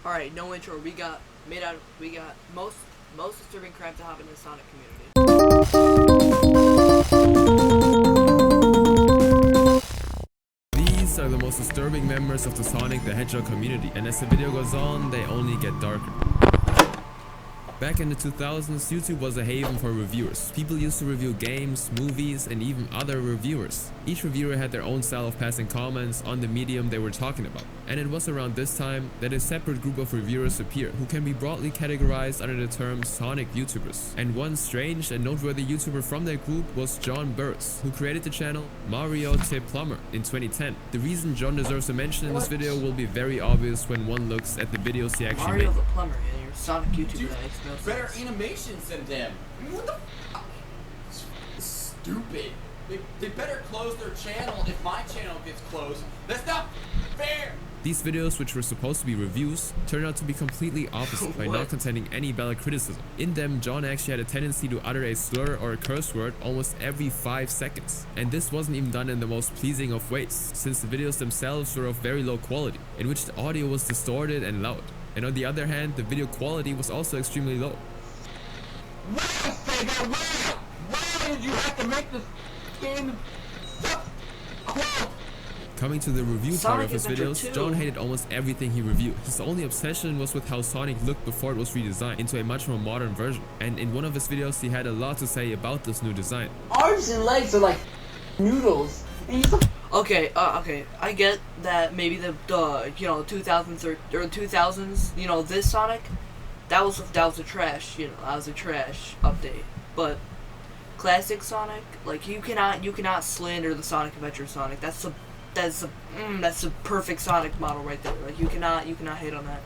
All right, no intro. We got most disturbing crime to happen in the Sonic community. These are the most disturbing members of the Sonic the Hedgehog community, and as the video goes on, they only get darker. Back in the 2000s, YouTube was a haven for reviewers. People used to review games, movies, and even other reviewers. Each reviewer had their own style of passing comments on the medium they were talking about. And it was around this time that a separate group of reviewers appeared, who can be broadly categorized under the term Sonic YouTubers. And one strange and noteworthy YouTuber from that group was John Burris, who created the channel Mario the Plumber in 2010. The reason John deserves a mention in this video will be very obvious when one looks at the videos he actually Mario made. the Plumber, and your Sonic YouTuber. Dude, that makes no sense. better animations than them. I mean, what the fuck? It's stupid. They better close their channel if my channel gets closed. That's not fair. These videos, which were supposed to be reviews, turned out to be completely opposite by not containing any valid criticism. In them, John actually had a tendency to utter a slur or a curse word almost every 5 seconds. And this wasn't even done in the most pleasing of ways, since the videos themselves were of very low quality, in which the audio was distorted and loud. And on the other hand, the video quality was also extremely low. Why did you have to make this game so cool? Coming to the review part of his Adventure videos, 2. John hated almost everything he reviewed. His only obsession was with how Sonic looked before it was redesigned into a much more modern version. And in one of his videos, he had a lot to say about this new design. Arms and legs are like noodles. And you Okay, I get that maybe the 2000s or 2000s, this Sonic, that was a trash, that was a trash update. But classic Sonic, like you cannot slander the Sonic Adventure Sonic. That's the perfect Sonic model right there. Like you cannot hate on that.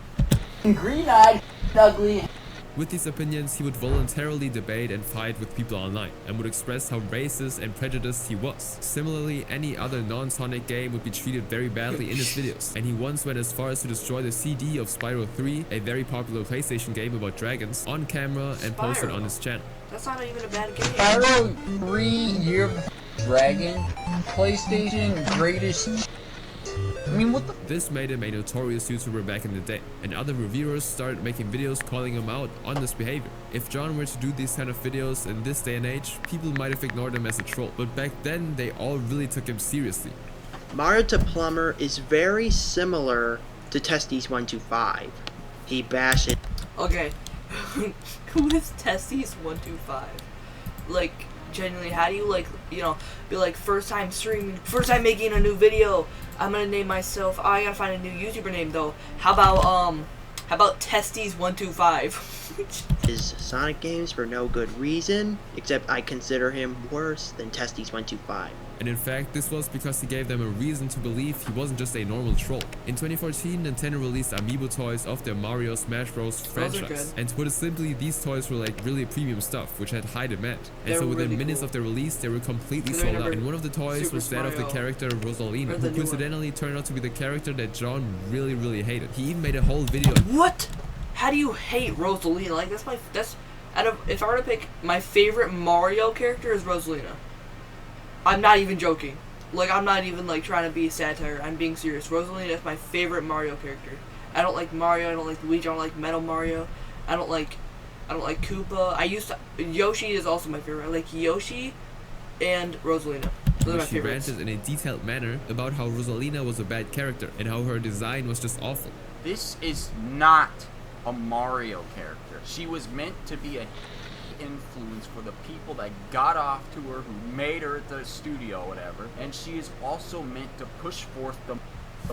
green-eyed, ugly. With these opinions, he would voluntarily debate and fight with people online, and would express how racist and prejudiced he was. Similarly, any other non-Sonic game would be treated very badly in his videos, and he once went as far as to destroy the CD of Spyro 3, a very popular PlayStation game about dragons, on camera and post it on his channel. That's not even a bad game. Spyro 3 Year Dragon, PlayStation greatest. I mean, what the? This made him a notorious YouTuber back in the day, and other reviewers started making videos calling him out on this behavior. If John were to do these kind of videos in this day and age, people might have ignored him as a troll, but back then they all really took him seriously. Mario the Plumber is very similar to Testes125. He bashes. Okay, who is Testes125? Like, genuinely, how do you be like first time streaming, first time making a new video? I'm gonna name myself. I gotta find a new YouTuber name though. How about Testes125? His Sonic games for no good reason, except I consider him worse than Testes125. And in fact, this was because he gave them a reason to believe he wasn't just a normal troll. In 2014, Nintendo released amiibo toys of their Mario Smash Bros. Franchise. And to put it simply, these toys were like really premium stuff, which had high demand. And so within minutes of their release, they were completely sold out. And one of the toys was that of the character Rosalina, who coincidentally turned out to be the character that John really hated. He even made a whole video. What? How do you hate Rosalina? Like if I were to pick my favorite Mario character is Rosalina. I'm not even joking. Like, I'm not even, trying to be satire. I'm being serious. Rosalina is my favorite Mario character. I don't like Mario. I don't like Luigi. I don't like Metal Mario. I don't like Koopa. Yoshi is also my favorite. I like Yoshi and Rosalina. Those are my She favorites. ranted in a detailed manner about how Rosalina was a bad character and how her design was just awful. This is not a Mario character. She was meant to be a influence for the people that got off to her, who made her at the studio or whatever, and she is also meant to push forth the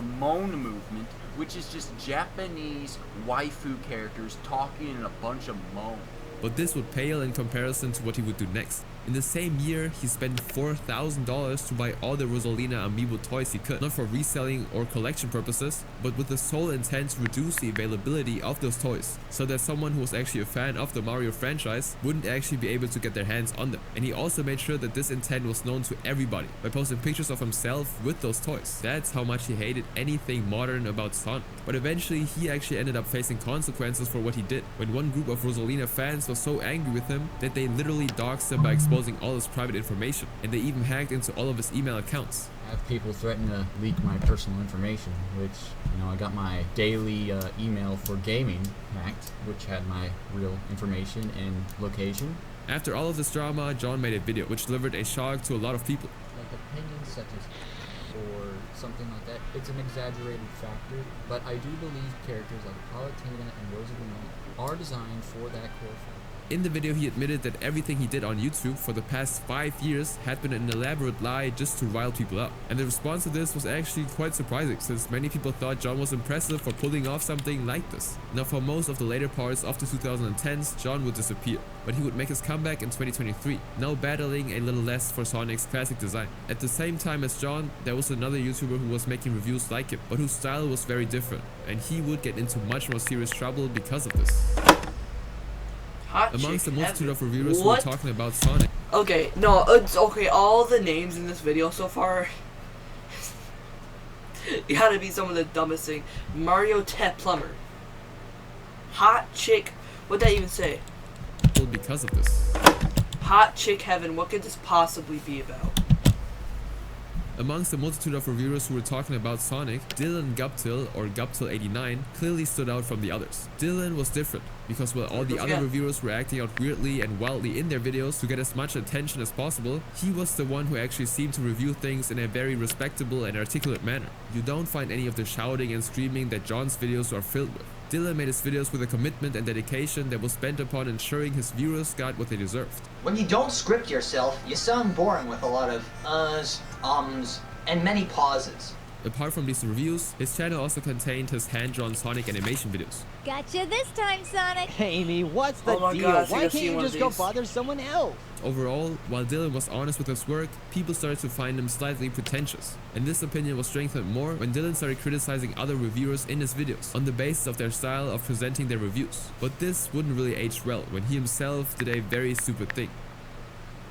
moan movement, which is just Japanese waifu characters talking in a bunch of moan. But this would pale in comparison to what he would do next. In the same year, he spent $4,000 to buy all the Rosalina amiibo toys he could, not for reselling or collection purposes, but with the sole intent to reduce the availability of those toys, so that someone who was actually a fan of the Mario franchise wouldn't actually be able to get their hands on them. And he also made sure that this intent was known to everybody by posting pictures of himself with those toys. That's how much he hated anything modern about Sonic. But eventually, he actually ended up facing consequences for what he did, when one group of Rosalina fans was so angry with him that they literally doxed him by exposing all his private information, and they even hacked into all of his email accounts. have people threaten to leak my personal information, which, you know, I got my daily email for gaming hacked, which had my real information and location. After all of this drama, John made a video which delivered a shock to a lot of people. Like opinions such as or something like that, it's an exaggerated factor, but I do believe characters like Palutena and Rosalina are designed for that core factor. In the video, he admitted that everything he did on YouTube for the past 5 years had been an elaborate lie just to rile people up. And the response to this was actually quite surprising, since many people thought John was impressive for pulling off something like this. Now, for most of the later parts of the 2010s, John would disappear, but he would make his comeback in 2023, now battling a little less for Sonic's classic design. At the same time as John, there was another YouTuber who was making reviews like him, but whose style was very different, and he would get into much more serious trouble because of this. Amongst the multitude of reviewers who were talking about Sonic. Okay, no, it's okay. All the names in this video so far gotta be some of the dumbest thing. Mario Tet Plumber. Hot Chick. What'd that even say? Because of this. Hot Chick Heaven. What could this possibly be about? Amongst the multitude of reviewers who were talking about Sonic, Dylan Guptill, or Guptill89, clearly stood out from the others. Dylan was different, because while all the other reviewers were acting out weirdly and wildly in their videos to get as much attention as possible, he was the one who actually seemed to review things in a very respectable and articulate manner. You don't find any of the shouting and screaming that John's videos are filled with. Dylan made his videos with a commitment and dedication that was bent upon ensuring his viewers got what they deserved. When you don't script yourself, you sound boring with a lot of uhs, ums, and many pauses. Apart from these reviews, his channel also contained his hand-drawn Sonic animation videos. Gotcha this time, Sonic! Amy, what's the deal? Why can't you just go bother someone else? Overall, while Dylan was honest with his work, people started to find him slightly pretentious. And this opinion was strengthened more when Dylan started criticizing other reviewers in his videos on the basis of their style of presenting their reviews. But this wouldn't really age well when he himself did a very stupid thing.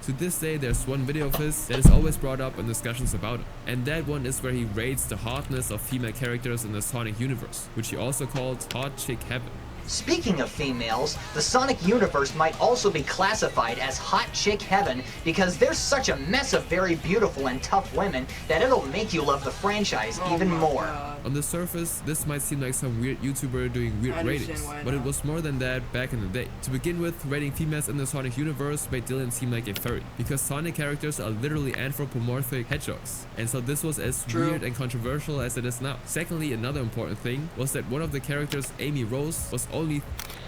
To this day, there's one video of his that is always brought up in discussions about him, and that one is where he rates the hotness of female characters in the Sonic universe, which he also called Hot Chick Heaven. Speaking of females, the Sonic universe might also be classified as Hot Chick Heaven because there's such a mess of very beautiful and tough women that it'll make you love the franchise even more. On the surface, this might seem like some weird YouTuber doing weird ratings, but it was more than that back in the day. To begin with, rating females in the Sonic universe made Dylan seem like a furry, because Sonic characters are literally anthropomorphic hedgehogs, and so this was as weird and controversial as it is now. Secondly, another important thing was that one of the characters, Amy Rose, was only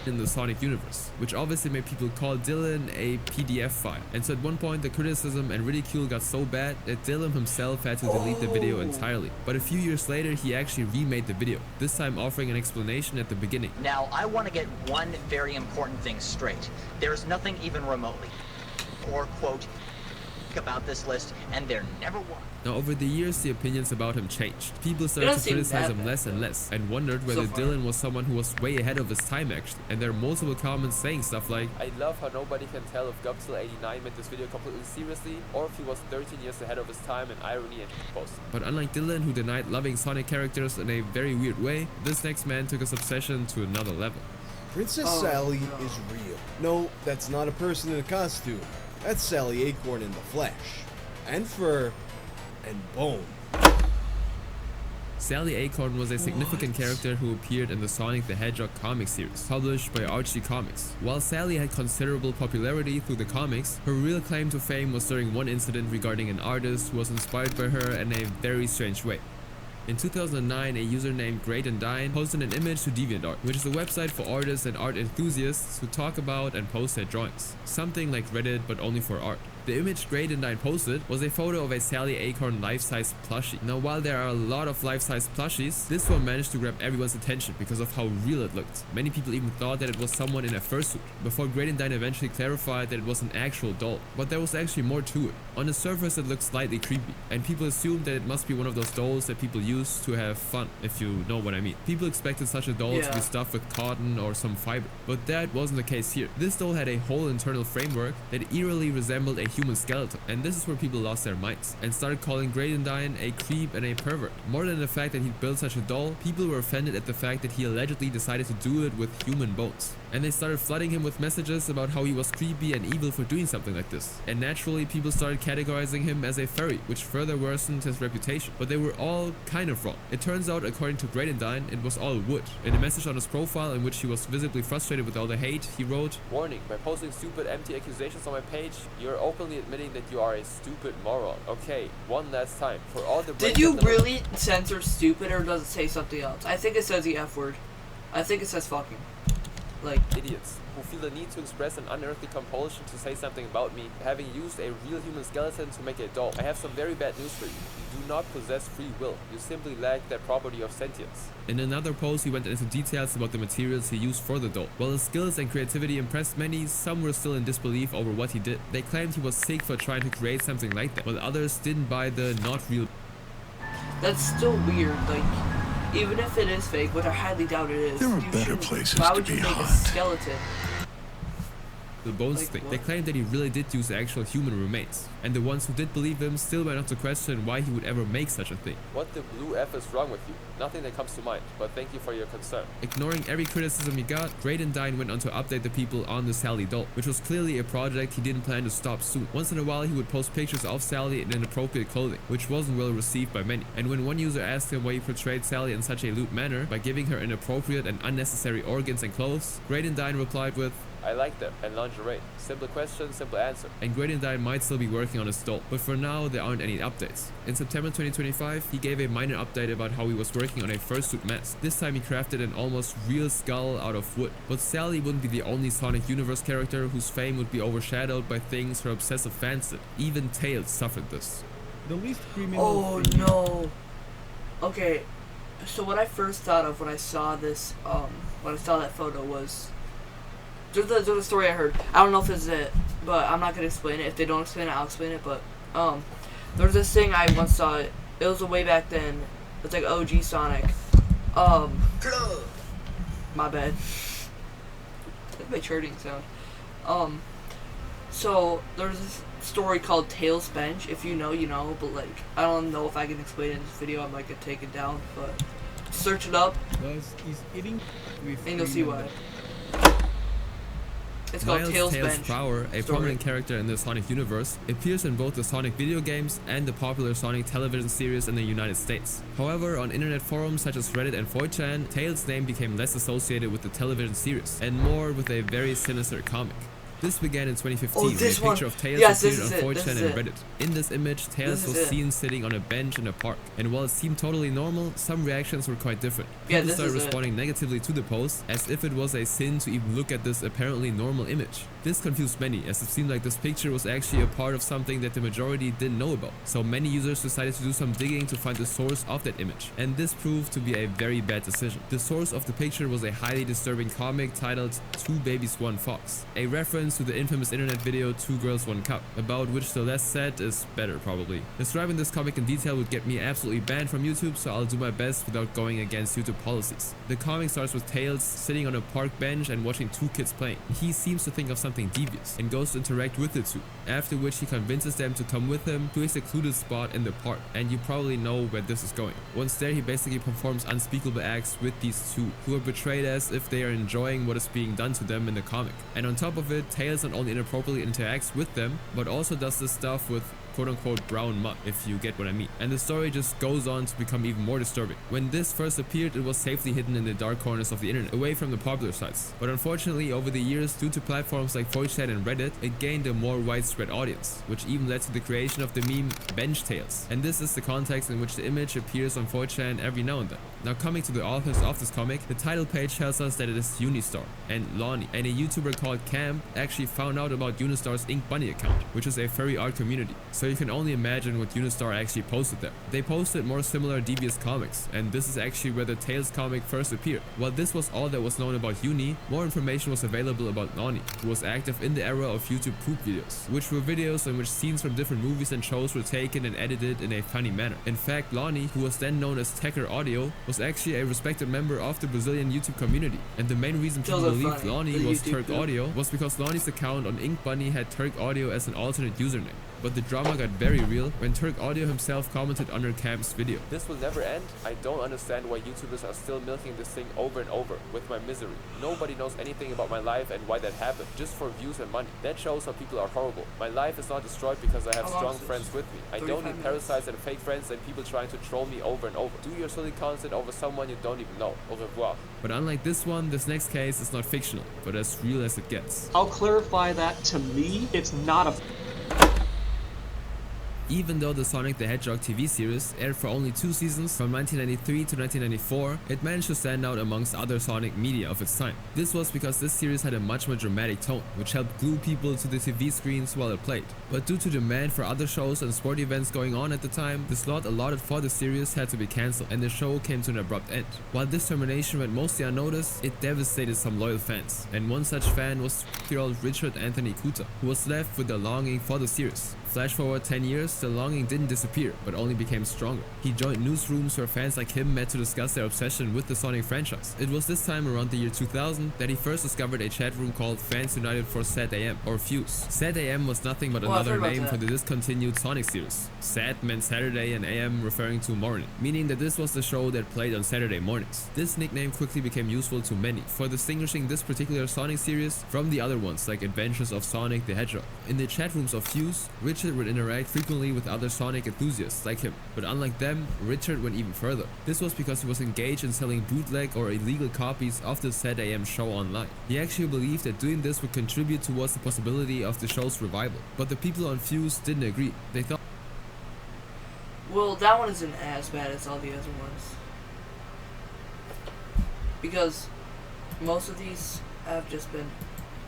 in the Sonic universe, which obviously made people call Dylan a PDF file. And so at one point the criticism and ridicule got so bad that Dylan himself had to delete the video entirely. But a few years later he actually remade the video, this time offering an explanation at the beginning. Now I want to get one very important thing straight. There's nothing even remotely, or quote, about this list, and there never was. Now over the years the opinions about him changed. People started to criticize him less and less, and wondered whether Dylan was someone who was way ahead of his time actually. And there are multiple comments saying stuff like, I love how nobody can tell if Guptill89 meant this video completely seriously, or if he was 13 years ahead of his time in irony and posting. But unlike Dylan, who denied loving Sonic characters in a very weird way, this next man took his obsession to another level. Princess Sally is real. No, that's not a person in a costume. That's Sally Acorn in the flesh. And fur. And bone. Sally Acorn was a significant character who appeared in the Sonic the Hedgehog comic series, published by Archie Comics. While Sally had considerable popularity through the comics, her real claim to fame was during one incident regarding an artist who was inspired by her in a very strange way. In 2009, a user named Great and Dine posted an image to DeviantArt, which is a website for artists and art enthusiasts who talk about and post their drawings. Something like Reddit, but only for art. The image Great and Dine posted was a photo of a Sally Acorn life-size plushie. Now while there are a lot of life-size plushies, this one managed to grab everyone's attention because of how real it looked. Many people even thought that it was someone in a fursuit, before Great and Dine eventually clarified that it was an actual doll. But there was actually more to it. On the surface it looked slightly creepy, and people assumed that it must be one of those dolls that people use to have fun, if you know what I mean. People expected such a doll to be stuffed with cotton or some fiber, but that wasn't the case here. This doll had a whole internal framework that eerily resembled a human skeleton, and this is where people lost their minds and started calling Grayendine a creep and a pervert. More than the fact that he'd built such a doll, people were offended at the fact that he allegedly decided to do it with human bones. And they started flooding him with messages about how he was creepy and evil for doing something like this. And naturally, people started categorizing him as a furry, which further worsened his reputation. But they were all kind of wrong. It turns out, according to Grayendine, it was all wood. In a message on his profile in which he was visibly frustrated with all the hate, he wrote, "Warning, by posting stupid empty accusations on my page, you're openly admitting that you are a stupid moron. Okay, one last time. For all the Did you really censor stupid, or does it say something else? I think it says the F word. I think it says fucking. Like, idiots who feel the need to express an unearthly compulsion to say something about me, having used a real human skeleton to make a doll. I have some very bad news for you. You do not possess free will. You simply lack that property of sentience." In another post, he went into details about the materials he used for the doll. While his skills and creativity impressed many, some were still in disbelief over what he did. They claimed he was sick for trying to create something like that, while others didn't buy the not real. That's still weird. Like, even if it is fake, which I highly doubt it is, there are better places why to would be you make a hot. skeleton? The bones Like thing. what? They claimed that he really did use actual human remains, and the ones who did believe him still went on to question why he would ever make such a thing. What the blue F is wrong with you? Nothing that comes to mind, but thank you for your concern. Ignoring every criticism he got, Grayendine went on to update the people on the Sally doll, which was clearly a project he didn't plan to stop soon. Once in a while, he would post pictures of Sally in inappropriate clothing, which wasn't well received by many. And when one user asked him why he portrayed Sally in such a lewd manner by giving her inappropriate and unnecessary organs and clothes, Grayendine replied with, "I like them, and lingerie. Simple question, simple answer." and Grayendine might still be working on his doll, but for now there aren't any updates. In September 2025, he gave a minor update about how he was working on a fursuit mask. This time he crafted an almost real skull out of wood. But Sally wouldn't be the only Sonic Universe character whose fame would be overshadowed by things her obsessive fans did. Even Tails suffered this. The least criminal. Oh no. Okay, so what I first thought of when I saw this, when I saw that photo was, there's a story I heard. I don't know if it's it, but I'm not gonna explain it. If they don't explain it, I'll explain it. But there's this thing I once saw. It was a way back then. It's like OG Sonic. My bad. That's my chirping sound. So there's this story called Tails Bench. If you know, you know. But like, I don't know if I can explain it in this video. I might get taken down. But search it up, Thus, he's eating with and you'll see why. It's called Miles Tails Tails Bench. Prower, a story. prominent character in the Sonic universe, appears in both the Sonic video games and the popular Sonic television series in the United States. However, on internet forums such as Reddit and 4chan, Tails' name became less associated with the television series and more with a very sinister comic. This began in 2015 when a picture of Tails appeared on 4chan and Reddit. In this image, Tails was seen sitting on a bench in a park, and while it seemed totally normal, some reactions were quite different. People started responding negatively to the post, as if it was a sin to even look at this apparently normal image. This confused many, as it seemed like this picture was actually a part of something that the majority didn't know about. So many users decided to do some digging to find the source of that image, and this proved to be a very bad decision. The source of the picture was a highly disturbing comic titled Two Babies One Fox, a reference to the infamous internet video Two Girls One Cup, about which the less said is better probably. Describing this comic in detail would get me absolutely banned from YouTube, so I'll do my best without going against YouTube policies. The comic starts with Tails sitting on a park bench and watching two kids playing. He seems to think of something devious and goes to interact with the two, after which he convinces them to come with him to a secluded spot in the park, and you probably know where this is going. Once there, he basically performs unspeakable acts with these two, who are portrayed as if they are enjoying what is being done to them in the comic. And on top of it, Tails not only inappropriately interacts with them, but also does this stuff with quote-unquote brown mud, if you get what I mean. And the story just goes on to become even more disturbing. When this first appeared, it was safely hidden in the dark corners of the internet, away from the popular sites. But unfortunately, over the years, due to platforms like 4chan and Reddit, it gained a more widespread audience, which even led to the creation of the meme Bench Tails. And this is the context in which the image appears on 4chan every now and then. Now, coming to the authors of this comic, the title page tells us that it is Unistar, and Lonnie and a YouTuber called Camp actually found out about Unistar's Ink Bunny account, which is a furry art community. So so you can only imagine what Unistar actually posted there. They posted more similar devious comics, and this is actually where the Tales comic first appeared. While this was all that was known about Uni, more information was available about Nani, who was active in the era of YouTube poop videos, which were videos in which scenes from different movies and shows were taken and edited in a funny manner. In fact, Lonnie, who was then known as Tecker Audio, was actually a respected member of the Brazilian YouTube community, and the main reason people believed Lonnie was Turk Audio was because Lonnie's account on Ink Bunny had Turk Audio as an alternate username. But the drama got very real when Turk Audio himself commented under Camp's video. This will never end. I don't understand why YouTubers are still milking this thing over and over with my misery. Nobody knows anything about my life and why that happened, just for views and money. That shows how people are horrible. My life is not destroyed because I have strong friends with me. I don't need parasites and fake friends and people trying to troll me over and over. Do your silly content over someone you don't even know. Au revoir. But unlike this one, this next case is not fictional, but as real as it gets. I'll clarify that to me, it's not a Even though the Sonic the Hedgehog TV series aired for only 2 seasons from 1993 to 1994, it managed to stand out amongst other Sonic media of its time. This was because this series had a much more dramatic tone, which helped glue people to the TV screens while it played. But due to demand for other shows and sport events going on at the time, the slot allotted for the series had to be cancelled, and the show came to an abrupt end. While this termination went mostly unnoticed, it devastated some loyal fans, and one such fan was 50-year-old Richard Anthony Kuta, who was left with a longing for the series. Flash forward 10 years, the longing didn't disappear, but only became stronger. He joined newsrooms where fans like him met to discuss their obsession with the Sonic franchise. It was this time around the year 2000 that he first discovered a chat room called Fans United for Sad AM, or Fuse. Sad AM was nothing but another name for the discontinued Sonic series. Sad meant Saturday and AM referring to morning, meaning that this was the show that played on Saturday mornings. This nickname quickly became useful to many for distinguishing this particular Sonic series from the other ones like Adventures of Sonic the Hedgehog. In the chat rooms of Fuse, Richard would interact frequently with other Sonic enthusiasts like him, but unlike them, Richard went even further. This was because he was engaged in selling bootleg or illegal copies of the Sad AM show online. He actually believed that doing this would contribute towards the possibility of the show's revival, but the people on Fuse didn't agree. They thought, well, that one isn't as bad as all the other ones, because most of these have just been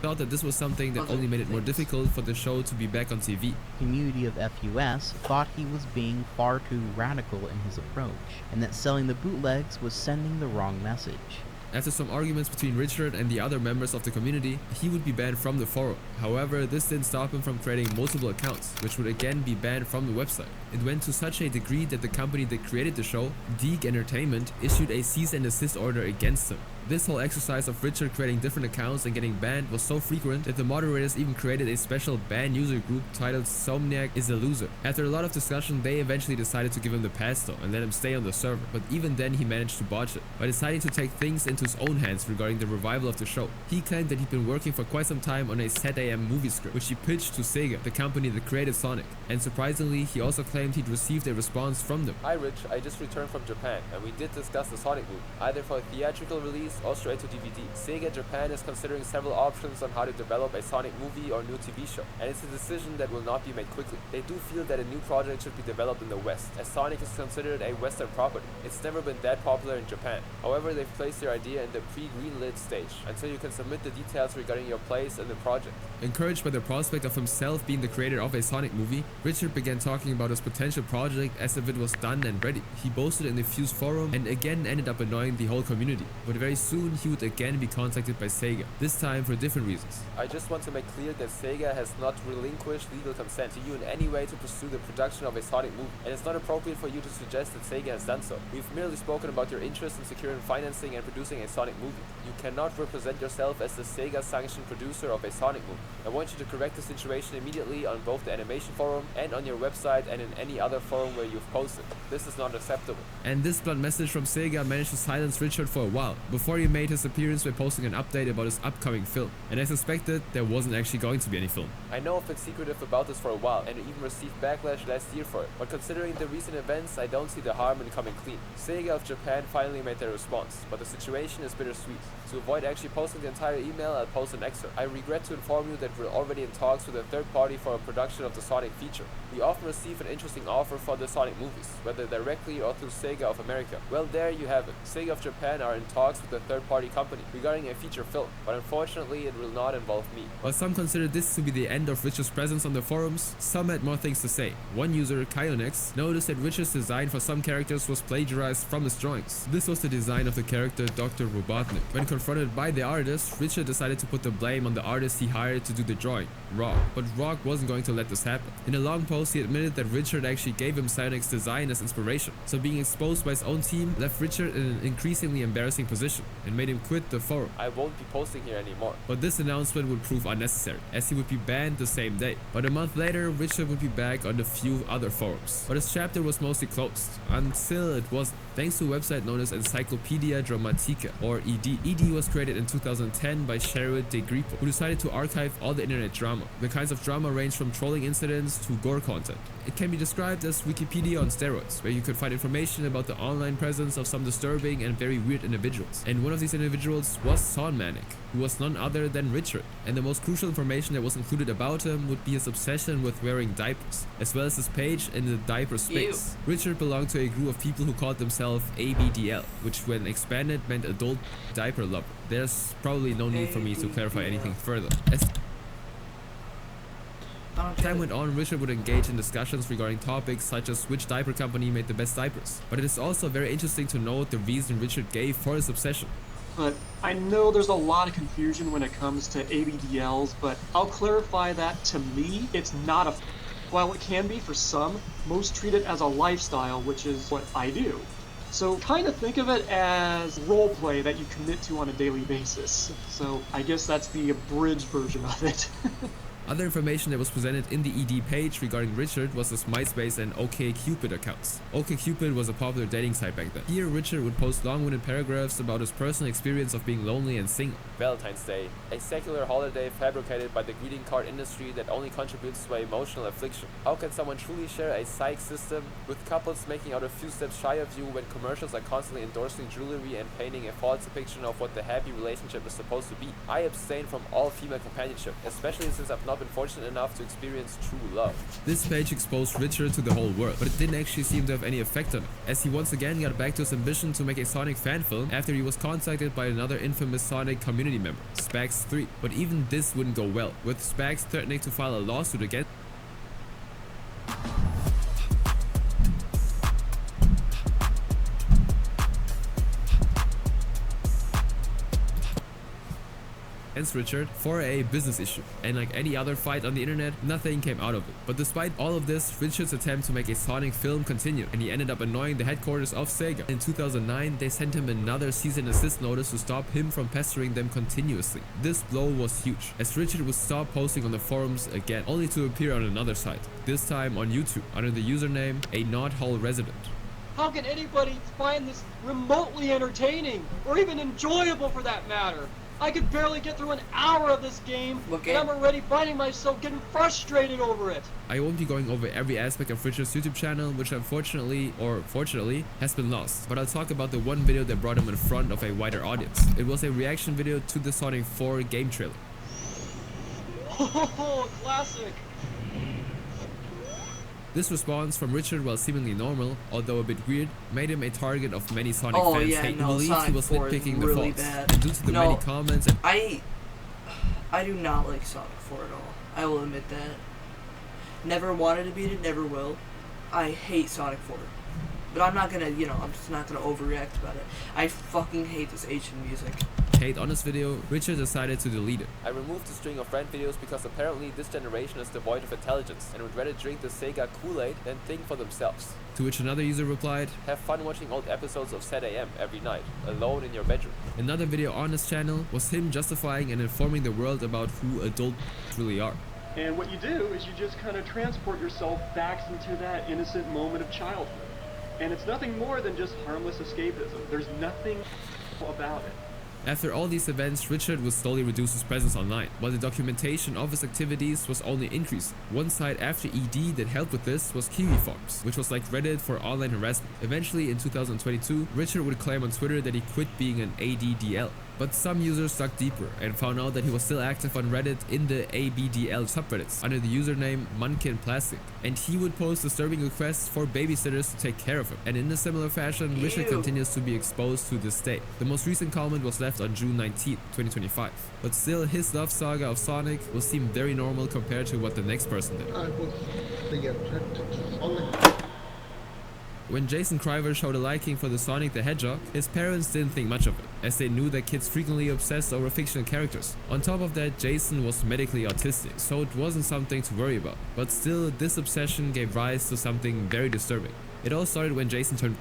felt that this was something that only made it more difficult for the show to be back on TV. Community of FUS thought he was being far too radical in his approach, and that selling the bootlegs was sending the wrong message. After some arguments between Richard and the other members of the community, he would be banned from the forum. However, this didn't stop him from creating multiple accounts, which would again be banned from the website. It went to such a degree that the company that created the show, Deke Entertainment, issued a cease and desist order against him. This whole exercise of Richard creating different accounts and getting banned was so frequent that the moderators even created a special ban user group titled Somniac is a Loser. After a lot of discussion, they eventually decided to give him the pass though and let him stay on the server, but even then he managed to botch it by deciding to take things into his own hands regarding the revival of the show. He claimed that he'd been working for quite some time on a Sad AM movie script, which he pitched to Sega, the company that created Sonic, and surprisingly, he also claimed he'd received a response from them. Hi Rich, I just returned from Japan, and we did discuss the Sonic movie, either for a theatrical release or straight to DVD. Sega Japan is considering several options on how to develop a Sonic movie or new TV show, and it's a decision that will not be made quickly. They do feel that a new project should be developed in the West, as Sonic is considered a Western property. It's never been that popular in Japan. However, they've placed their idea in the pre-greenlit stage, until you can submit the details regarding your place in the project. Encouraged by the prospect of himself being the creator of a Sonic movie, Richard began talking about his potential project as if it was done and ready. He boasted in the Fuse forum and again ended up annoying the whole community, but very soon he would again be contacted by Sega, this time for different reasons. I just want to make clear that Sega has not relinquished legal consent to you in any way to pursue the production of a Sonic movie, and it's not appropriate for you to suggest that Sega has done so. We've merely spoken about your interest in securing financing and producing a Sonic movie. You cannot represent yourself as the Sega-sanctioned producer of a Sonic movie. I want you to correct the situation immediately on both the animation forum and on your website and in any other forum where you've posted. This is not acceptable. And this blunt message from Sega managed to silence Richard for a while, before he made his appearance by posting an update about his upcoming film. And as suspected, there wasn't actually going to be any film. I know I've been secretive about this for a while and even received backlash last year for it, but considering the recent events, I don't see the harm in coming clean. Sega of Japan finally made their response, but the situation is bittersweet. To avoid actually posting the entire email, I'll post an excerpt. I regret to inform you that we're already in talks with a third party for a production of the Sonic feature. We often receive an interesting offer for the Sonic movies, whether directly or through Sega of America. Well, there you have it. Sega of Japan are in talks with a third-party company regarding a feature film, but unfortunately it will not involve me. While some consider this to be the end of Richard's presence on the forums, some had more things to say. One user, Kyonex, noticed that Richard's design for some characters was plagiarized from his drawings. This was the design of the character Dr. Robotnik. When confronted by the artist, Richard decided to put the blame on the artist he hired to do the drawing, Rock. But Rock wasn't going to let this happen. In a long post, he admitted that Richard actually gave him Kyonex design as inspiration, so being exposed by his own team left Richard in an increasingly embarrassing position and made him quit the forum. I won't be posting here anymore. But this announcement would prove unnecessary, as he would be banned the same day. But a month later, Richard would be back on a few other forums. But his chapter was mostly closed, until it wasn't, thanks to a website known as Encyclopedia Dramatica, or ED. ED was created in 2010 by Sherwood de Gripo, who decided to archive all the internet drama. The kinds of drama range from trolling incidents to gore content. It can be described as Wikipedia on steroids, where you could find information about the online presence of some disturbing and very weird individuals. And one of these individuals was Son Manic, who was none other than Richard. And the most crucial information that was included about him would be his obsession with wearing diapers, as well as his page in the diaper space. Ew. Richard belonged to a group of people who called themselves ABDL, which when expanded meant Adult Diaper Lover. There's probably no need for me to clarify anything further. As time went on, Richard would engage in discussions regarding topics such as which diaper company made the best diapers. But it is also very interesting to note the reason Richard gave for his obsession. But I know there's a lot of confusion when it comes to ABDLs, but I'll clarify that to me, it's not a... While it can be for some, most treat it as a lifestyle, which is what I do. So kind of think of it as roleplay that you commit to on a daily basis. So I guess that's the abridged version of it. Other information that was presented in the ED page regarding Richard was his MySpace and OkCupid accounts. OkCupid was a popular dating site back then. Here, Richard would post long-winded paragraphs about his personal experience of being lonely and single. Valentine's Day, a secular holiday fabricated by the greeting card industry that only contributes to emotional affliction. How can someone truly share a psych system with couples making out a few steps shy of you when commercials are constantly endorsing jewelry and painting a false depiction of what the happy relationship is supposed to be? I abstain from all female companionship, especially since I've not been fortunate enough to experience true love. This page exposed Richard to the whole world, but it didn't actually seem to have any effect on him, as he once again got back to his ambition to make a Sonic fan film after he was contacted by another infamous Sonic community member, Spax3. But even this wouldn't go well, with Spax threatening to file a lawsuit against Richard for a business issue, and like any other fight on the internet, nothing came out of it. But despite all of this, Richard's attempt to make a Sonic film continued, and he ended up annoying the headquarters of Sega. In 2009, they sent him another cease and desist notice to stop him from pestering them continuously. This blow was huge, as Richard would stop posting on the forums again, only to appear on another site, this time on YouTube, under the username A Not Hall Resident. How can anybody find this remotely entertaining, or even enjoyable for that matter? I could barely get through an hour of this game, and I'm already finding myself getting frustrated over it. I won't be going over every aspect of Richard's YouTube channel, which unfortunately, or fortunately, has been lost. But I'll talk about the one video that brought him in front of a wider audience. It was a reaction video to the Sonic 4 game trailer. Oh, classic! This response from Richard, while seemingly normal, although a bit weird, made him a target of many Sonic fans who believed he was nitpicking the faults. And due to the many comments and I do not like Sonic 4 at all. I will admit that. Never wanted to beat it, never will. I hate Sonic 4. But I'm not gonna, I'm just not gonna overreact about it. I fucking hate this Asian music. Hate on this video, Richard decided to delete it. I removed the string of friend videos because apparently this generation is devoid of intelligence and would rather drink the Sega Kool-Aid than think for themselves. To which another user replied, have fun watching old episodes of Sad AM every night, alone in your bedroom. Another video on his channel was him justifying and informing the world about who adults really are. And what you do is you just kind of transport yourself back into that innocent moment of childhood. And it's nothing more than just harmless escapism. There's nothing about it. After all these events, Richard would slowly reduce his presence online, while the documentation of his activities was only increasing. One site after ED that helped with this was Kiwi Forums, which was like Reddit for online harassment. Eventually, in 2022, Richard would claim on Twitter that he quit being an ADDL. But some users dug deeper and found out that he was still active on Reddit in the ABDL subreddits under the username MunkinPlastic, and he would post disturbing requests for babysitters to take care of him. And in a similar fashion, Richard continues to be exposed to this day. The most recent comment was left on June 19, 2025. But still, his love saga of Sonic will seem very normal compared to what the next person did. When Jason Kriver showed a liking for the Sonic the Hedgehog, his parents didn't think much of it, as they knew that kids frequently obsessed over fictional characters. On top of that, Jason was medically autistic, so it wasn't something to worry about. But still, this obsession gave rise to something very disturbing. It all started when Jason turned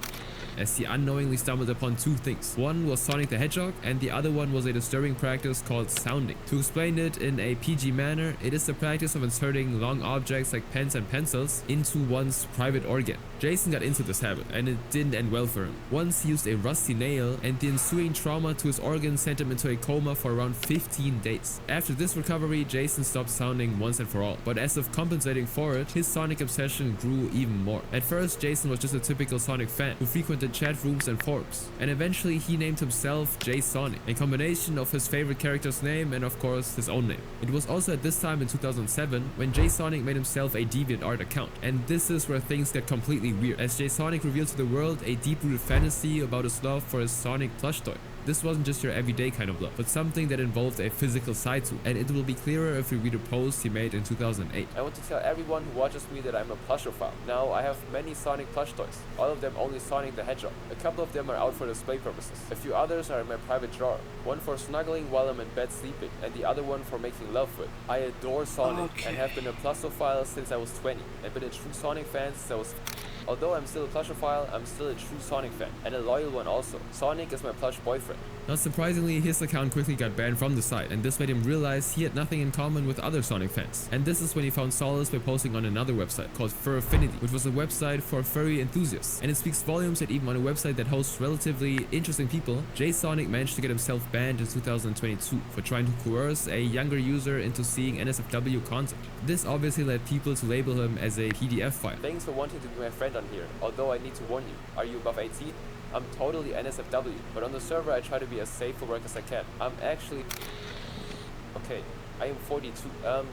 as he unknowingly stumbled upon two things. One was Sonic the Hedgehog, and the other one was a disturbing practice called sounding. To explain it in a PG manner, it is the practice of inserting long objects like pens and pencils into one's private organ. Jason got into this habit, and it didn't end well for him. Once he used a rusty nail, and the ensuing trauma to his organ sent him into a coma for around 15 days. After this recovery, Jason stopped sounding once and for all, but as of compensating for it, his Sonic obsession grew even more. At first, Jason was just a typical Sonic fan who frequented chat rooms and forums, and eventually he named himself J Sonic, a combination of his favorite character's name and of course his own name. It was also at this time in 2007 when J Sonic made himself a DeviantArt account, and this is where things get completely weird, as J Sonic revealed to the world a deep-rooted fantasy about his love for his Sonic plush toy. This wasn't just your everyday kind of love, but something that involved a physical side to it, and it will be clearer if we read a post he made in 2008. I want to tell everyone who watches me that I'm a plushophile. Now, I have many Sonic plush toys, all of them only Sonic the Hedgehog. A couple of them are out for display purposes. A few others are in my private drawer, one for snuggling while I'm in bed sleeping, and the other one for making love with. I adore Sonic and have been a plushophile since I was 20, and been a true Sonic fan since I was Although I'm still a plushophile, I'm still a true Sonic fan, and a loyal one also. Sonic is my plush boyfriend. Not surprisingly, his account quickly got banned from the site, and this made him realize he had nothing in common with other Sonic fans. And this is when he found solace by posting on another website called Fur Affinity, which was a website for furry enthusiasts. And it speaks volumes that even on a website that hosts relatively interesting people, J Sonic managed to get himself banned in 2022 for trying to coerce a younger user into seeing NSFW content. This obviously led people to label him as a PDF file. Thanks for wanting to be my friend on here, although I need to warn you, are you above 18? I'm totally NSFW, but on the server I try to be as safe for work as I can. I'm actually... Okay, I am 42.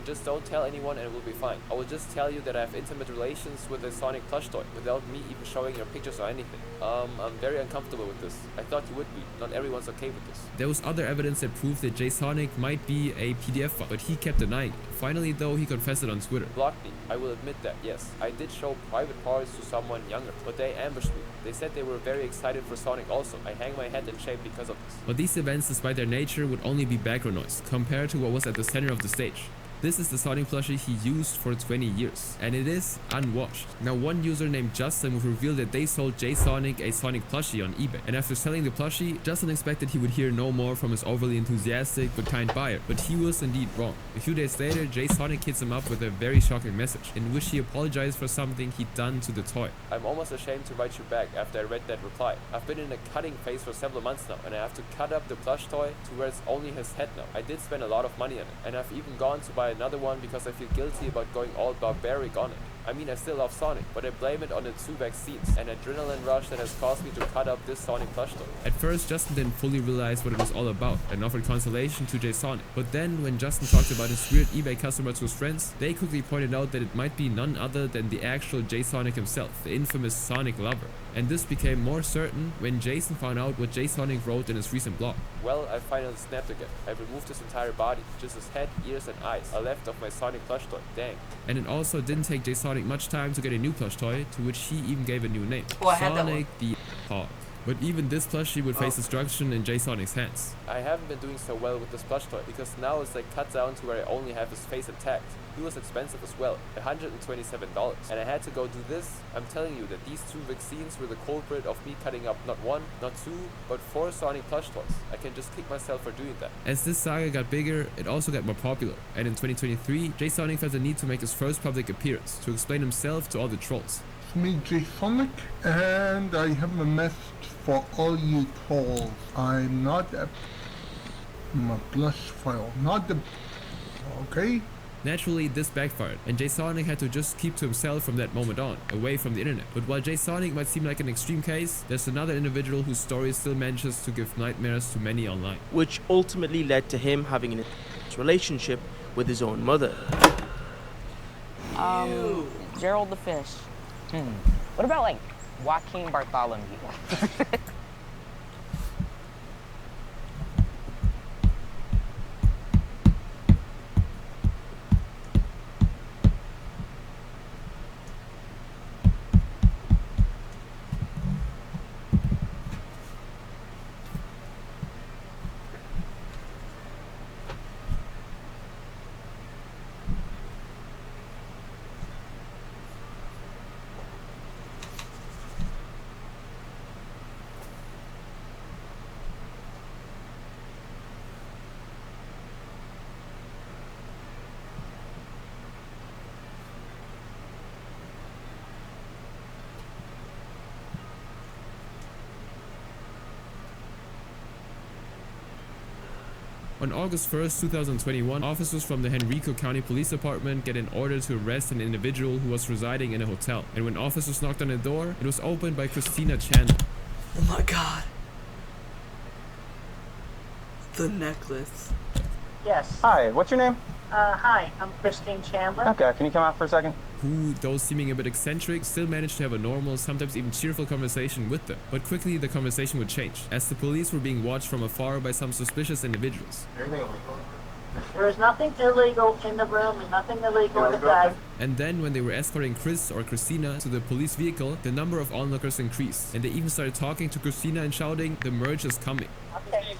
Just don't tell anyone and we'll be fine. I will just tell you that I have intimate relations with a Sonic plush toy, without me even showing your pictures or anything. I'm very uncomfortable with this. I thought you would be. Not everyone's okay with this. There was other evidence that proved that J Sonic might be a PDF file, but he kept denying it. Finally though, he confessed it on Twitter. Blocked me. I will admit that, yes. I did show private parts to someone younger, but they ambushed me. They said they were very excited for Sonic also. I hang my head in shame because of this. But these events, despite their nature, would only be background noise compared to what was at the center of the stage. This is the Sonic plushie he used for 20 years, and it is unwashed. Now, one user named Justin would reveal that they sold J Sonic a Sonic plushie on eBay, and after selling the plushie, Justin expected he would hear no more from his overly enthusiastic but kind buyer, but he was indeed wrong. A few days later, J Sonic hits him up with a very shocking message, in which he apologized for something he'd done to the toy. I'm almost ashamed to write you back after I read that reply. I've been in a cutting phase for several months now, and I have to cut up the plush toy to where it's only his head now. I did spend a lot of money on it, and I've even gone to buy another one because I feel guilty about going all barbaric on it. I mean, I still love Sonic, but I blame it on the 2 vaccines and adrenaline rush that has caused me to cut up this Sonic plush toy. At first, Justin didn't fully realize what it was all about and offered consolation to J Sonic. But then, when Justin talked about his weird eBay customer to his friends, they quickly pointed out that it might be none other than the actual J Sonic himself, the infamous Sonic lover. And this became more certain when Jason found out what J Sonic wrote in his recent blog. Well, I finally snapped again. I removed his entire body, just his head, ears and eyes are left of my Sonic plush toy. Dang. And it also didn't take J Sonic much time to get a new plush toy, to which he even gave a new name. Oh, I had that one. Sonic the Hog. But even this plushie would face destruction in J Sonic's hands. I haven't been doing so well with this plush toy, because now it's like cut down to where I only have his face intact. He was expensive as well, $127, and I had to go do this. I'm telling you that these 2 vaccines were the culprit of me cutting up not 1, not 2, but 4 Sonic plush toys. I can just kick myself for doing that. As this saga got bigger, it also got more popular, and in 2023, J Sonic felt the need to make his first public appearance to explain himself to all the trolls. It's me, J Sonic, and I have a message for all you trolls. I'm a plush file, not the... Okay? Naturally, this backfired, and J-Sonic had to just keep to himself from that moment on, away from the internet. But while J-Sonic might seem like an extreme case, there's another individual whose story still manages to give nightmares to many online. Which ultimately led to him having a relationship with his own mother. Gerald the Fish. What about like Joaquin Bartholomew? On August 1st, 2021, officers from the Henrico County Police Department get an order to arrest an individual who was residing in a hotel. And when officers knocked on the door, it was opened by Christina Chandler. Oh my god. The necklace. Yes. Hi, what's your name? Hi, I'm Christine Chandler. Okay, can you come out for a second? Who, though seeming a bit eccentric, still managed to have a normal, sometimes even cheerful conversation with them. But quickly the conversation would change, as the police were being watched from afar by some suspicious individuals. There is nothing illegal in the room and nothing illegal in the bag. And then when they were escorting Chris or Christina to the police vehicle, the number of onlookers increased, and they even started talking to Christina and shouting, "The merge is coming." Okay.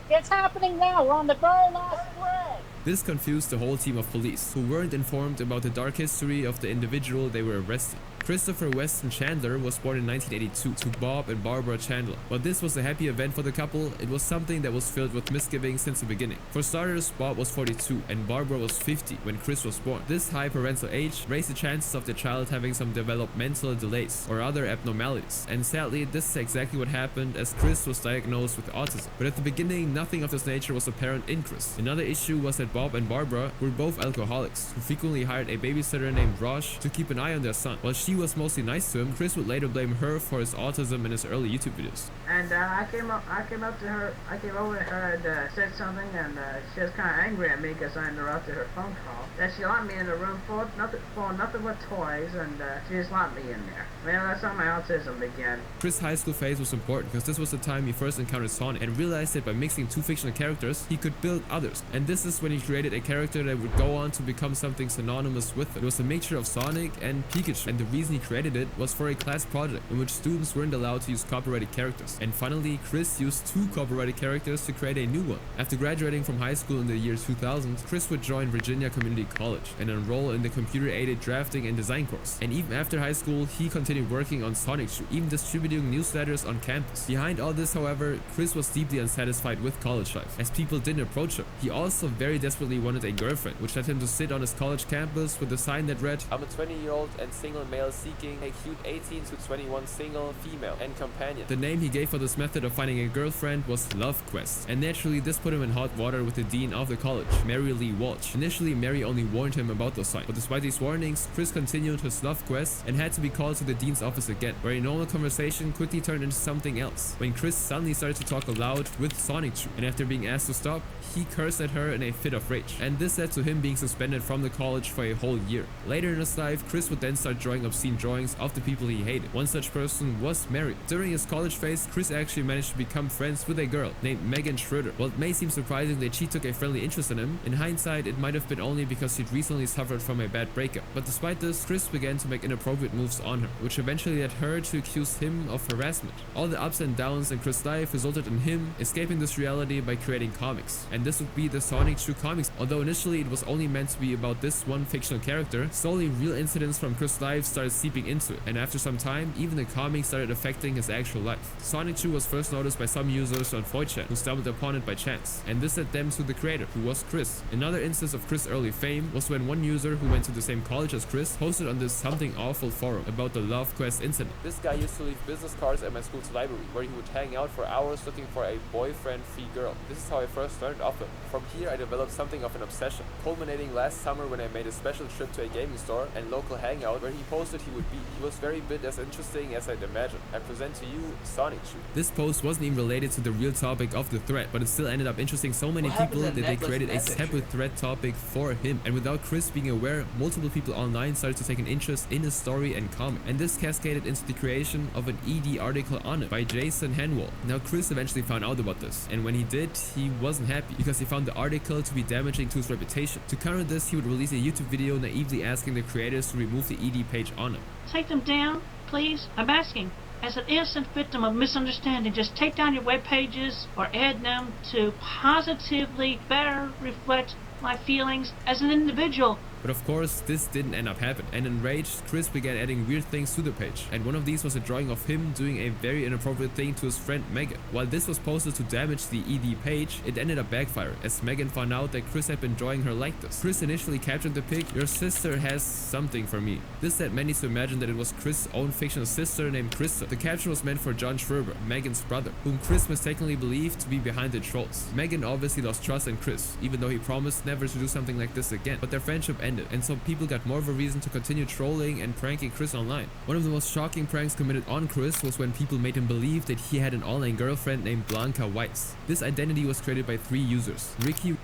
It's happening now. We're on the very last leg. This confused the whole team of police, who weren't informed about the dark history of the individual they were arresting. Christopher Weston Chandler was born in 1982 to Bob and Barbara Chandler. While this was a happy event for the couple, it was something that was filled with misgivings since the beginning. For starters, Bob was 42 and Barbara was 50 when Chris was born. This high parental age raised the chances of the child having some developmental delays or other abnormalities. And sadly, this is exactly what happened as Chris was diagnosed with autism. But at the beginning, nothing of this nature was apparent in Chris. Another issue was that Bob and Barbara were both alcoholics, who frequently hired a babysitter named Rosh to keep an eye on their son. While she was mostly nice to him, Chris would later blame her for his autism in his early YouTube videos. And I came over to her and said something, and she was kind of angry at me because I interrupted her phone call. That she locked me in the room for nothing but toys, and she just locked me in there. Well, that's how my autism began. Chris' high school phase was important because this was the time he first encountered Sonic and realized that by mixing two fictional characters, he could build others. And this is when he created a character that would go on to become something synonymous with it. It was a mixture of Sonic and Pikachu, and the reason he created it was for a class project in which students weren't allowed to use copyrighted characters. And finally, Chris used two copyrighted characters to create a new one. After graduating from high school in the year 2000, Chris would join Virginia Community College and enroll in the computer-aided drafting and design course. And even after high school, he continued working on Sonic Shoe, even distributing newsletters on campus. Behind all this, however, Chris was deeply unsatisfied with college life, as people didn't approach him. He also very desperately wanted a girlfriend, which led him to sit on his college campus with a sign that read, "I'm a 20-year-old and single male seeking a cute 18 to 21 single female and companion." The name he gave for this method of finding a girlfriend was Love Quest, and naturally this put him in hot water with the dean of the college, Mary Lee Walsh. Initially, Mary only warned him about those signs, but despite these warnings, Chris continued his love quest and had to be called to the dean's office again, where a normal conversation quickly turned into something else, when Chris suddenly started to talk aloud with Sonic Shoe, and after being asked to stop, he cursed at her in a fit of rage, and this led to him being suspended from the college for a whole year. Later in his life, Chris would then start drawing obscene drawings of the people he hated. One such person was Mary. During his college phase, Chris actually managed to become friends with a girl named Megan Schroeder. While it may seem surprising that she took a friendly interest in him, in hindsight it might have been only because she'd recently suffered from a bad breakup. But despite this, Chris began to make inappropriate moves on her, which eventually led her to accuse him of harassment. All the ups and downs in Chris' life resulted in him escaping this reality by creating comics, and this would be the Sonic Shoe comics. Although initially it was only meant to be about this one fictional character, slowly real incidents from Chris' life started seeping into it, and after some time, even the comics started affecting his actual life. Sonic Shoe was first noticed by some users on 4chan who stumbled upon it by chance, and this led them to the creator, who was Chris. Another instance of Chris' early fame was when one user who went to the same college as Chris posted on this Something Awful forum about the Love Quest incident. "This guy used to leave business cards at my school's library, where he would hang out for hours looking for a boyfriend-free girl. This is how I first learned of him. From here I developed something of an obsession, culminating last summer when I made a special trip to a gaming store and local hangout where he posted he would be. He was very bit as interesting as I'd imagined. I present to you Sonic Shoe. This post wasn't even related to the real topic of the thread, but it still ended up interesting so many people that they created a separate thread topic for him. And without Chris being aware, multiple people online started to take an interest in his story and comment. And this cascaded into the creation of an ED article on it by Jason Hanwell. Now Chris eventually found out about this, and when he did, he wasn't happy because he found the article to be damaging to his reputation. To counter this, he would release a YouTube video naively asking the creators to remove the ED page on it. Take them down, please. I'm asking. As an innocent victim of misunderstanding, just take down your web pages or add them to positively better reflect my feelings as an individual. But of course, this didn't end up happening, and enraged, Chris began adding weird things to the page, and one of these was a drawing of him doing a very inappropriate thing to his friend Megan. While this was posted to damage the ED page, it ended up backfiring, as Megan found out that Chris had been drawing her like this. Chris initially captioned the pic, "Your sister has something for me." This led many to imagine that it was Chris' own fictional sister named Krista. The caption was meant for John Schwerber, Megan's brother, whom Chris mistakenly believed to be behind the trolls. Megan obviously lost trust in Chris, even though he promised never to do something like this again, but their friendship ended, and so people got more of a reason to continue trolling and pranking Chris online. One of the most shocking pranks committed on Chris was when people made him believe that he had an online girlfriend named Blanca Weiss. This identity was created by 3 users: Ricky.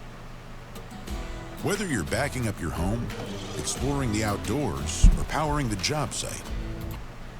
Whether you're backing up your home, exploring the outdoors, or powering the job site,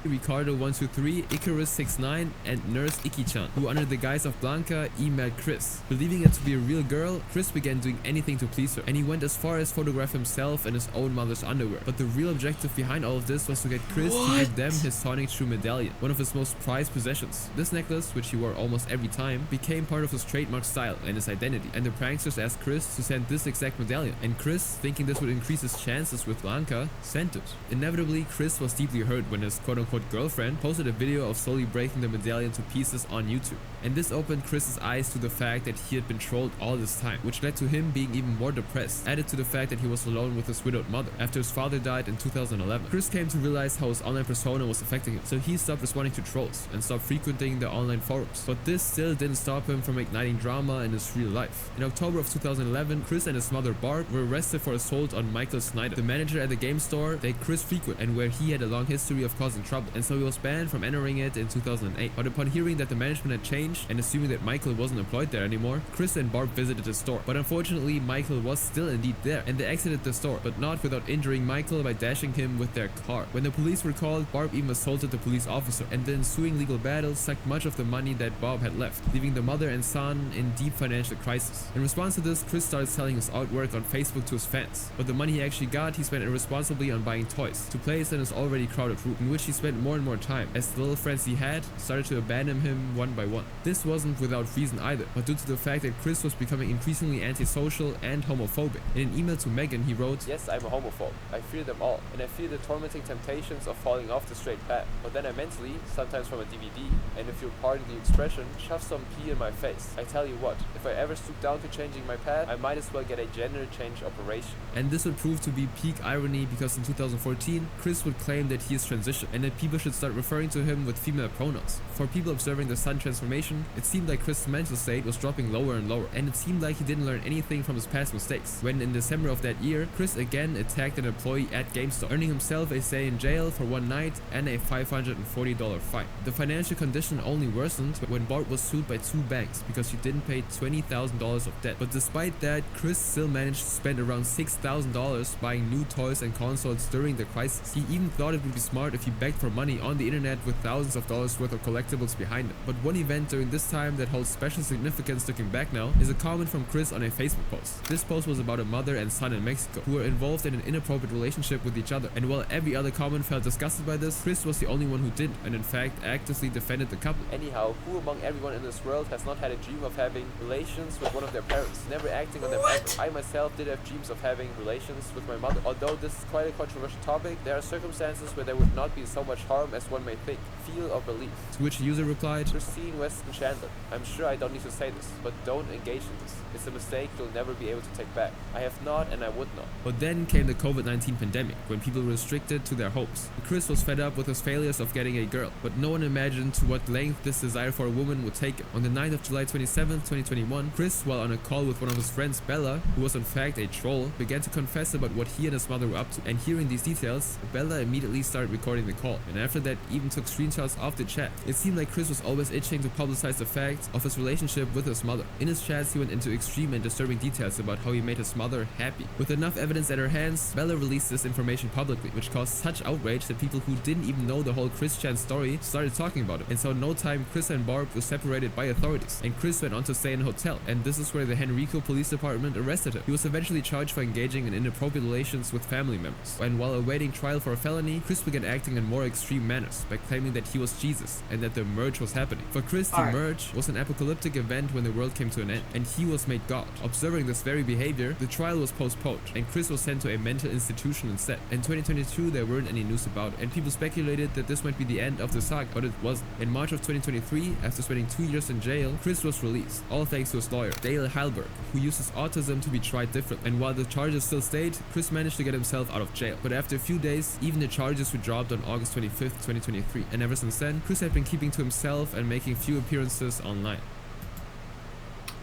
Ricardo123, Icarus69, and Nurse Iki-chan, who under the guise of Blanca emailed Chris. Believing it to be a real girl, Chris began doing anything to please her, and he went as far as photograph himself in his own mother's underwear. But the real objective behind all of this was to get Chris to give them his Sonic Shoe medallion, one of his most prized possessions. This necklace, which he wore almost every time, became part of his trademark style and his identity, and the pranksters asked Chris to send this exact medallion, and Chris, thinking this would increase his chances with Blanca, sent it. Inevitably, Chris was deeply hurt when his quote-unquote girlfriend posted a video of slowly breaking the medallion to pieces on YouTube. And this opened Chris's eyes to the fact that he had been trolled all this time, which led to him being even more depressed, added to the fact that he was alone with his widowed mother after his father died in 2011. Chris came to realize how his online persona was affecting him, so he stopped responding to trolls and stopped frequenting the online forums. But this still didn't stop him from igniting drama in his real life. In October of 2011, Chris and his mother Barb were arrested for assault on Michael Snyder, the manager at the game store that Chris frequented and where he had a long history of causing trouble, and so he was banned from entering it in 2008. But upon hearing that the management had changed and assuming that Michael wasn't employed there anymore, Chris and Barb visited the store. But unfortunately, Michael was still indeed there, and they exited the store, but not without injuring Michael by dashing him with their car. When the police were called, Barb even assaulted the police officer, and the ensuing legal battle sucked much of the money that Bob had left, leaving the mother and son in deep financial crisis. In response to this, Chris started selling his artwork on Facebook to his fans, but the money he actually got, he spent irresponsibly on buying toys to place in his already crowded room, in which he spent more and more time, as the little friends he had started to abandon him one by one. This wasn't without reason either, but due to the fact that Chris was becoming increasingly antisocial and homophobic. In an email to Megan, he wrote, "Yes, I'm a homophobe. I fear them all, and I fear the tormenting temptations of falling off the straight path. But then I mentally, sometimes from a DVD, and if you'll pardon the expression, shove some pee in my face. I tell you what, if I ever stoop down to changing my path, I might as well get a gender change operation." And this would prove to be peak irony, because in 2014, Chris would claim that he is transition, and that people should start referring to him with female pronouns. For people observing the sudden transformation, it seemed like Chris' mental state was dropping lower and lower, and it seemed like he didn't learn anything from his past mistakes. When in December of that year, Chris again attacked an employee at GameStop, earning himself a stay in jail for one night and a $540 fine. The financial condition only worsened when Bart was sued by 2 banks because she didn't pay $20,000 of debt. But despite that, Chris still managed to spend around $6,000 buying new toys and consoles during the crisis. He even thought it would be smart if he begged for money on the internet with thousands of dollars worth of collectibles behind it. But one event during this time that holds special significance looking back now is a comment from Chris on a Facebook post. This post was about a mother and son in Mexico who were involved in an inappropriate relationship with each other, and while every other comment felt disgusted by this, Chris was the only one who didn't, and in fact actively defended the couple. Anyhow, who among everyone in this world has not had a dream of having relations with one of their parents, never acting on them ever? I myself did have dreams of having relations with my mother. Although this is quite a controversial topic, there are circumstances where there would not be so much much harm as one may think, feel, or believe. To which the user replied, Christine Weston Chandler, I'm sure I don't need to say this, but don't engage in this. It's a mistake you'll never be able to take back. I have not and I would not. But then came the COVID-19 pandemic, when people were restricted to their hopes. Chris was fed up with his failures of getting a girl, but no one imagined to what length this desire for a woman would take him. On the night of July 27th, 2021, Chris, while on a call with one of his friends, Bella, who was in fact a troll, began to confess about what he and his mother were up to. And hearing these details, Bella immediately started recording the call, and after that even took screenshots of the chat. It seemed like Chris was always itching to publicize the fact of his relationship with his mother. In his chats, he went into extreme and disturbing details about how he made his mother happy. With enough evidence at her hands, Bella released this information publicly, which caused such outrage that people who didn't even know the whole Chris Chan story started talking about it. And so in no time, Chris and Barb were separated by authorities, and Chris went on to stay in a hotel, and this is where the Henrico Police Department arrested him. He was eventually charged for engaging in inappropriate relations with family members. And while awaiting trial for a felony, Chris began acting in more extreme manners by claiming that he was Jesus and that the merge was happening. For Chris, the merge was an apocalyptic event when the world came to an end, and he was made God. Observing this very behavior, the trial was postponed, and Chris was sent to a mental institution instead. In 2022, there weren't any news about it, and people speculated that this might be the end of the saga, but it wasn't. In March of 2023, after spending 2 years in jail, Chris was released, all thanks to his lawyer, Dale Halberg, who uses autism to be tried differently. And while the charges still stayed, Chris managed to get himself out of jail. But after a few days, even the charges were dropped on August 25th, 2023. And ever since then, Chris had been keeping to himself and making few appearances online.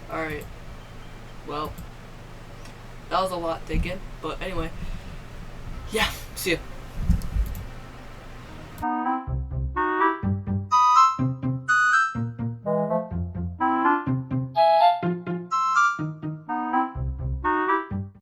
Alright. Well, that was a lot taken, but anyway. Yeah, see ya.